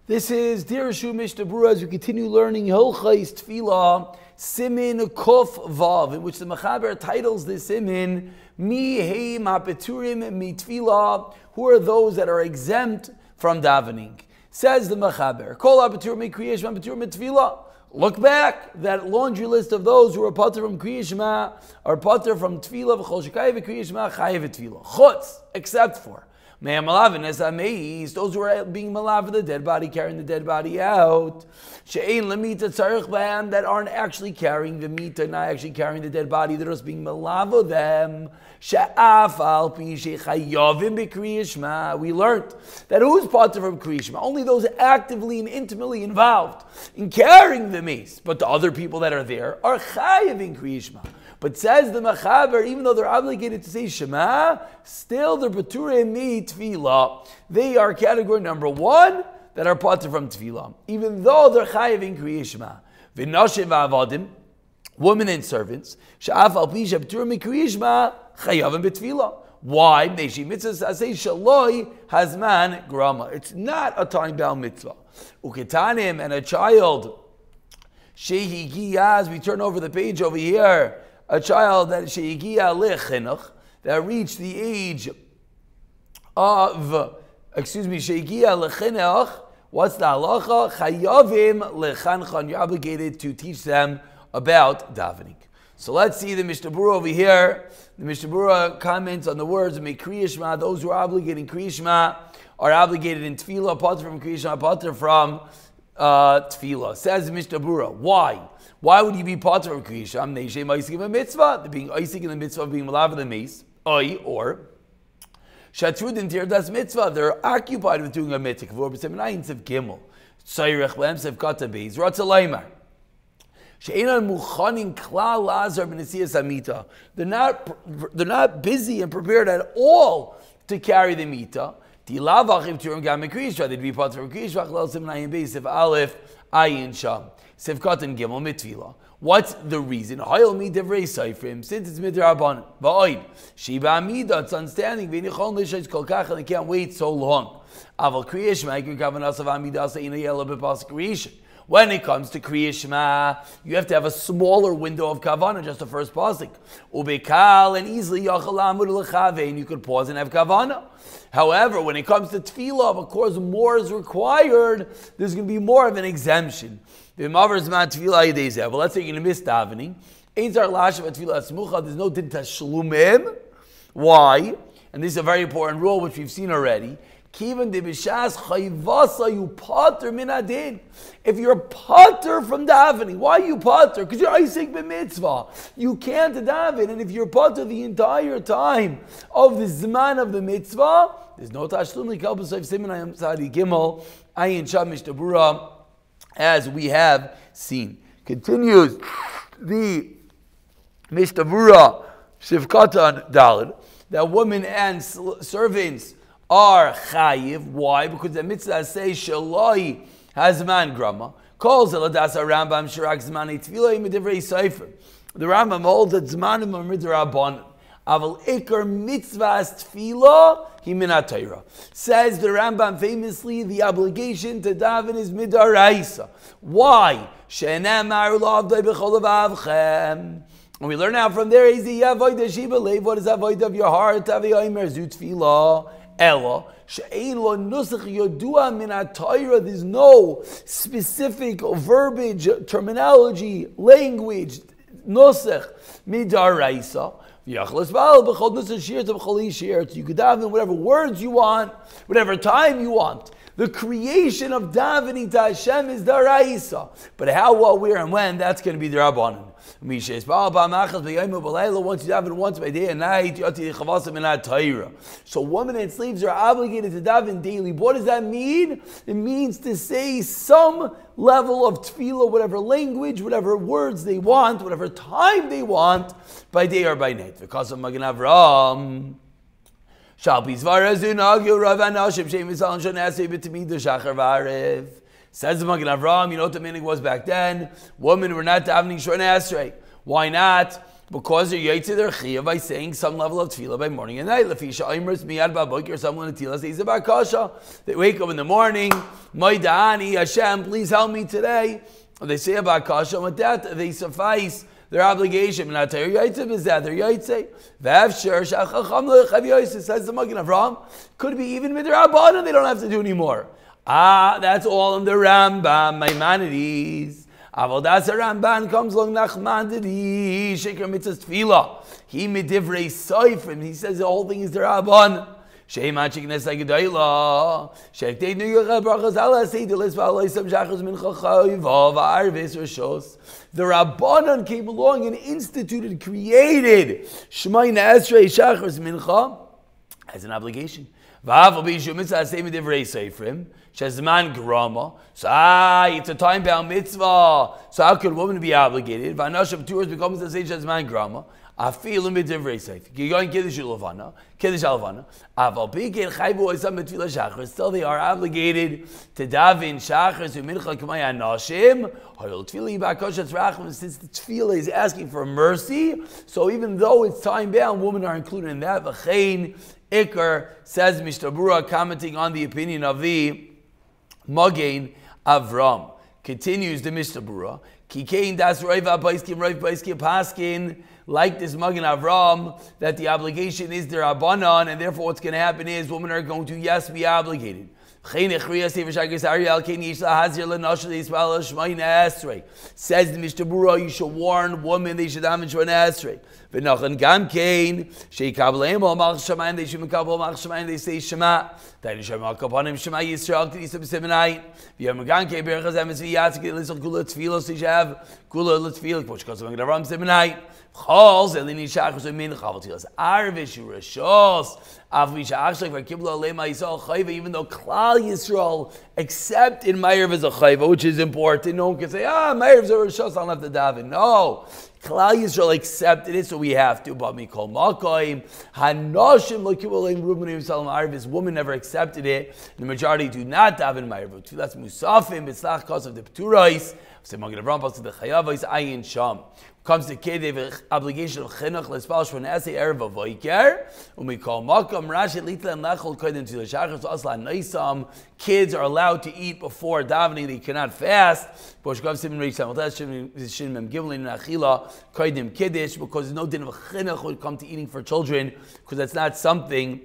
This is Dirshu Mishnah Beruraha as we continue learning Hilchos Tefillah, Siman Kuf Vav, in which the Mechaber titles this Siman, Mi Hei Mapeturim Mi Tefillah, who are those that are exempt from davening. Says the Mechaber, Kol Hapetur Mi Kriya Shema Petur Mi Tefillah. Look back, that laundry list of those who are patur from Kriya Shema are patur from Tefillah, V'chol Shekayv Kriya Shema Chayev Tefillah. Chutz, except for those who are being malav the dead body, carrying the dead body out, that aren't actually carrying the mita, not actually carrying the dead body, they're just being malav them. We learned that who's part from Kriya Shema? Only those actively and intimately involved in carrying the mace, but the other people that are there are chayev in Kriya Shema. But says the Mechaber, even though they're obligated to say Shema, still they're Paturei Mi Tefillah. They are category number one that are patur from Tefillah, even though they're chayev in Kriya Shema. V'nashem v'avadim, women and servants, she'af al pi she'paturei mi Kriya Shema, chayavim b'Tefillah. Why? Neishi mitzvah say shaloi hazman grama. It's not a time-bound mitzvah. Uketanim, and a child, shehigiya, as we turn over the page over here, a child that shehigiya lechinuch, that reached the age of, shehigiya lechinuch, what's the halacha? Chayavim lechanchan, you're obligated to teach them about davening. So let's see the Mishnah Beruraha over here. The Mishnah Beruraha comments on the words of Kriya Shema. Those who are obligated in Kriya Shema are obligated in Tefillah, patur from Kriya Shema, patur from Tefillah. Says the Mishnah Beruraha, why? Why would you be patur from Kriya Shema? Neishem oisik in mitzvah. They're being oisik in the mitzvah of being malav the mace. Or shatrudin tirdas mitzvah. They're occupied with doing a mitzvah. V'or b'seminayin sev gimel. Tzayrech b'hem sev kata beis. Ratza laimar. They're not busy and prepared at all to carry the mita. They'd be part of Kriya Shema. What's the reason? Since it's midrabanan, it's understanding, and they can't wait so long. When it comes to Kriya Shema, you have to have a smaller window of kavanah, just the first pasuk. Ubekal, and easily and you could pause and have kavanah. However, when it comes to tefillah, of course, more is required. There's going to be more of an exemption. But let's say you're going to miss davening. There's no din tashlumim. Why? And this is a very important rule which we've seen already. If you're patur from davening, why are you patur? Because you're Isaac b'mitzvah. You can't daven, and if you're patur the entire time of the zman of the mitzvah, there's no tashlum likal b'soif Siman ayam tzadi gimel ayin sham Mishnah Beruraha, as we have seen. Continues the Mishnah Beruraha Shivkatan Daled, that women and servants are chayiv. Why? Because the mitzvah says shaloi hazman grama. Calls eladas Rambam shirak zmanei tefillah imidivrei sefer. The Rambam holds that zmanim are midrabanan. Aval ikar mitzvahs tefillah himinat Torah. Says the Rambam famously, the obligation to daven is midaraisa. Why? She'enamar l'avdei b'chol avavchem. And we learn out from there, is the avodah shiba leiv. What is avodah of your heart? Aviyaymer zu tefillah. Ella, she'ein lo nusach yodua min ha-Torah. There's no specific verbiage, terminology, language, nusach midaraisa. You could daven whatever words you want, whatever time you want. The creation of davening to Hashem is daraisa. But how, what, where, and when, that's going to be the Rabbanan. Once you daven once by day and night, so women and slaves are obligated to daven daily. What does that mean? It means to say some level of tefillah, whatever language, whatever words they want, whatever time they want, by day or by night. Because of Magen Avraham, says the Magen Avraham, you know what the meaning was back then? Women were not davening Shor Esrei. Why not? Because they're yaitze their chiyah by saying some level of tefillah by morning and night. Lefisha oimers miyad ba'boker, or someone in tefillah says about kasha. They wake up in the morning, my da'ani Hashem, please help me today. They say about kasha, and with that they suffice their obligation. Not their yaitze is that their yaitze. V'afshir shachacham lechav yaitze, says the Magen Avraham. Could be even midrabanan, they don't have to do anymore. That's all in the Rambam, Maimonides. Avodas Ramban comes along Nachmanides, Sheker Mitzvah Tefillah. He midivrei soifrim. He says the whole thing is the Rabban. Sheiman Sheknes Agedayla. Shektei Nuyach Brachas Allah say the list V'alay Sam Shachos Mincha Chayva V'arvis Rishos. The Rabbanan came along and instituted, created Shemaina Esrei Shachos Mincha as an obligation. V'av Bishu Mitzvah say midivrei soifrim. Shezman grama. So it's a time-bound mitzvah. So how could a woman be obligated? Vanasham tours becomes the same Shezman grama. I feel a midivrei seif. You go and kiddush alavana, Aval bigin chayvu oisam betfilah shachar. Still, they are obligated to daven shachar to mincha k'may anashim. Hayol tefillah ba'koshat rachim. Since the tefillah is asking for mercy, so even though it's time-bound, women are included in that. V'chein ikar, says Mishnah Beruraha, commenting on the opinion of the Magen Avram. Continues the Mishnah Beruraha. Kikein das roiva paiskim paskin. Like this Magen Avram, that the obligation is their abanan, and therefore what's going to happen is women are going to, yes, be obligated. Says the Mishnah Beruraha, you should warn women they should have Shemona Esrei. V'nachan gamkein sheikabel emo malch shamayim, they should mekabel malch shamayim, they say Shema. They should mekapanim Shema Yisrael K'nisam B'Simanayit. V'yom gamkein berachas emes v'yatzik l'isol kula tefillah, so you should have kula l'tefillah k'posh kosam Magen Avram Simanayit. Chol zelini shachos u'min chaval tefillas arvish urashos avmisha achshak v'kibla alema Yisrael chayva. Even though Klal Yisrael accepted Ma'ariv as a chayva, which is important, no one can say, Ma'ariv is a rashos, I don't have to daven. No. Klal Yisrael accepted it, so we have to. But mikol makoim hanoshim lo kibul aleim ruben yisrael ma'ariv. Women never accepted it. The majority do not daven ma'ariv. That's musafim. It's not because of the pturais. So Magen Avraham pasuk the chayavos ayin sham. Comes to kid, they have an obligation of chinuch l'spal shmon esei erev avoiker. Umikol makom rashi litla and lechol koden to the shachar so asla neisam. Kids are allowed to eat before davening. They cannot fast. Because there's no din of chinuch when it comes to eating for children, because that's not something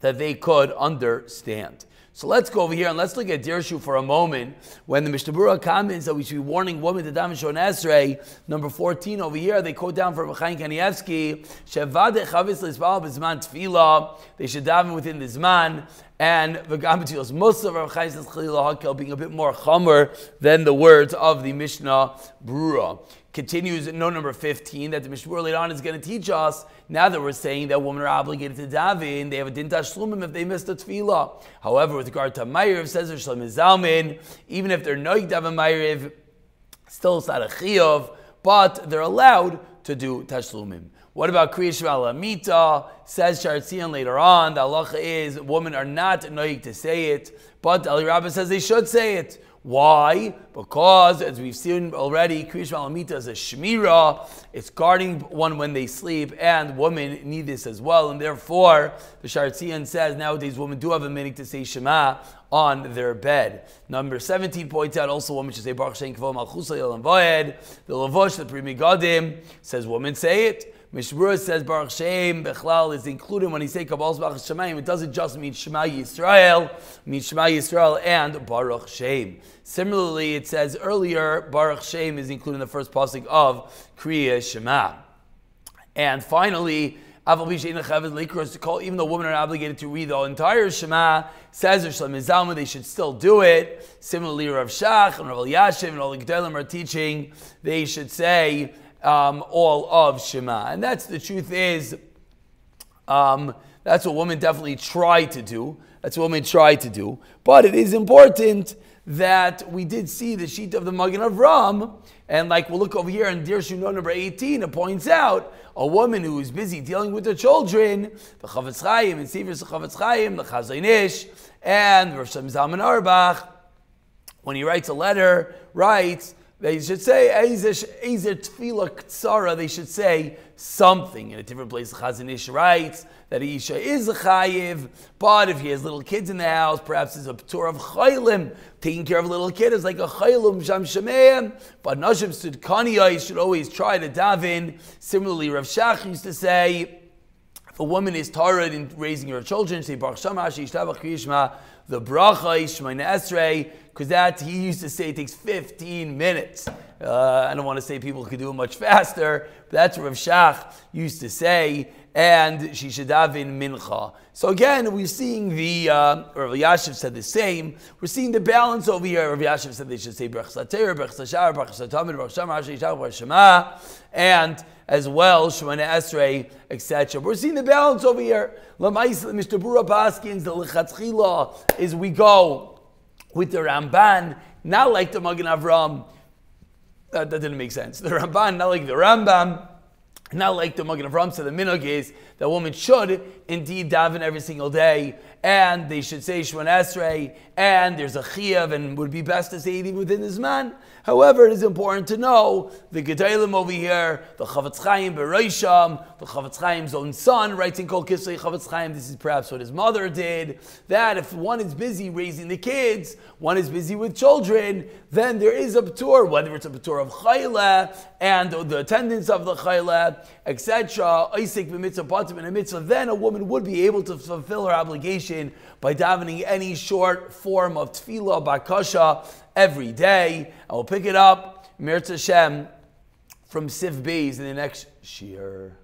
that they could understand. So let's go over here and let's look at Dirshu for a moment. When the Mishnah Beruraha comments that we should be warning women to daven Shemona Esrei, number 14 over here, they quote down from Chaim Kanievsky, Shevadeh chavis l'isbal b'zman tefillah. They should daven within the zman. And v'gam b'tfilos musav Rav Chaim says Chalil HaHakel, being a bit more chamer than the words of the Mishnah Beruraha. Continues note number 15 that the Mishnah Beruraha later on is going to teach us. Now that we're saying that women are obligated to daven, they have a din tashlumim if they missed a tefillah. However, with regard to Ma'ariv, says Shlomo Zalman, even if they're noig daven Ma'ariv, still it's not a chiyuv, but they're allowed to do tashlumim. What about Kriya Shema Lamita? Says Shartzion later on, the halacha is women are not noig to say it, but Ali Rabbah says they should say it. Why? Because, as we've seen already, Kriya Shema Lamita is a shmira. It's guarding one when they sleep, and women need this as well. And therefore, the Shartzion says nowadays women do have a minute to say Shema on their bed. Number 17 points out also women should say Baruch Shem Kavod Malchus Yolam Voed. The Lavosh, the Pri Megadim, says women say it. Mishnah Beruraha says Baruch Shem Bechlal is included when he say Kabbalas Baruch Shemayim. It doesn't just mean Shema Yisrael, it means Shema Yisrael and Baruch Shem. Similarly, it says earlier Baruch Shem is included in the first pasuk of Kriya Shema. And finally, even though women are obligated to read the entire Shema, says Shlomo Zalman, they should still do it. Similarly, Rav Shach and Rav Elyashiv and all the Gedolim are teaching they should say all of Shema. And that's the truth is, that's what women definitely try to do. But it is important that we did see the sheet of the Magen Avram, and like we'll look over here in Dirshu number 18, it points out a woman who is busy dealing with her children, the Chavetz Chaim, and Sivir Chavetz Chaim, the Chazon Ish, and Rosh Zalman Auerbach, when he writes a letter, writes, They should say Ezer Tefillah Ktsara. They should say something. In a different place, the Chazon Ish writes that Isha is a chayiv, but if he has little kids in the house, perhaps it's a p'tur of chaylim. Taking care of a little kid is like a chaylum sham shemeim. But Nashim Sudkaniyah should always try to daven. Similarly, Rav Shach used to say, if a woman is tarad in raising her children, say Baruch Shama Shishtabach Yishma, the bracha Shemona Esrei, because that he used to say it takes 15 minutes. I don't want to say people could do it much faster, but that's what Rav Shach used to say, and she should daven mincha. So again, we're seeing the, Rav Yashiv said the same, we're seeing the balance over here. Rav Yashiv said they should say Brach Sater, Brach Sashar, Brach Satamid, Brach Shama, Brach Shema, and as well, Shemona Esrei, etc. We're seeing the balance over here. Lamaisa, Mr. Beruraha Paskins, the Lechatchila is we go with the Ramban, not like the Magen Avram. That didn't make sense. The Ramban, not like the Rambam, not like the Magen Avram. So the minhag is that women should indeed daven every single day, and they should say Shemona Esrei, and there's a chiyuv, and would be best to say it even within this man. However, it is important to know the Gedalim over here, the Chavetz Chaim Bereisham, the Chavetz Chaim's own son writes in Kol Kisei Chavetz Chaim. This is perhaps what his mother did. That if one is busy raising the kids, one is busy with children, then there is a p'tur, whether it's a p'tur of chayla and the attendance of the chayla, etc. Isik b'mitzvah patim and a mitzvah. Then a woman would be able to fulfill her obligation by davening any short form of tefillah bakasha every day. And we'll pick it up, Mirz Hashem, from Sif Beis in the next shiur.